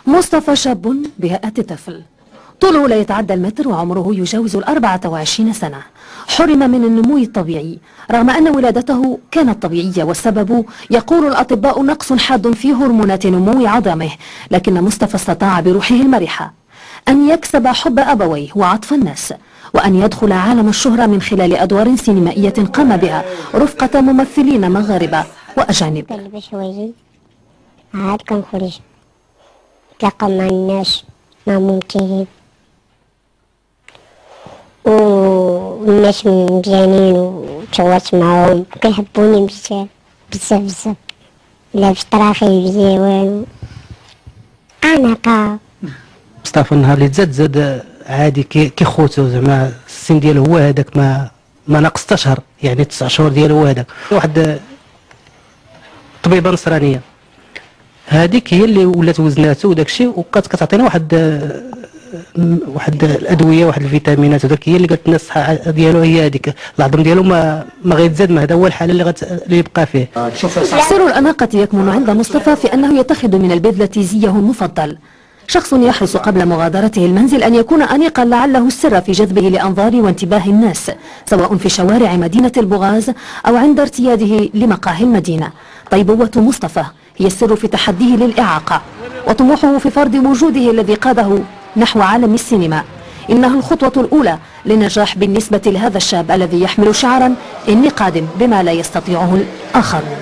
مصطفى شاب بهيئة طفل، طوله لا يتعدى المتر وعمره يجاوز 24 سنة. حرم من النمو الطبيعي رغم أن ولادته كانت طبيعية، والسبب يقول الأطباء نقص حاد في هرمونات نمو عظامه. لكن مصطفى استطاع بروحه المرحة أن يكسب حب أبويه وعطف الناس، وأن يدخل عالم الشهرة من خلال أدوار سينمائية قام بها رفقة ممثلين مغاربة وأجانب. عاد كنخرج نتلاقى مع الناس، مع ممثلين والناس مزيانين وتصورت معاهم، كيحبوني بزاف بزاف بزاف. لابس طراخي زوين أناقة. مصطفى النهار اللي زاد عادي كي خوتو، زعما السن ديالو هو هذاك، ما ناقص حتى شهر، يعني 9 شهور ديالو هو هذاك. واحد طبيبه نصرانيه هذيك هي اللي ولات وزناتو وداك الشيء، وبقات كتعطينا واحد الادويه، واحد الفيتامينات، وداك هي اللي قالت لنا الصحه ديالو هي هذيك، العظم ديالو ما غيتزاد، ما هذا هو الحاله اللي يبقى فيه. سر الأناقة يكمن عند مصطفى في أنه يتخذ من البذلة زيه المفضل. شخص يحرص قبل مغادرته المنزل أن يكون أنيقا، لعله السر في جذبه لأنظار وانتباه الناس، سواء في شوارع مدينة البغاز أو عند ارتياده لمقاهي المدينة. طيبوة مصطفى هي السر في تحديه للإعاقة، وطموحه في فرض وجوده الذي قاده نحو عالم السينما. إنها الخطوة الأولى للنجاح بالنسبة لهذا الشاب الذي يحمل شعرا إني قادم بما لا يستطيعه الآخرون.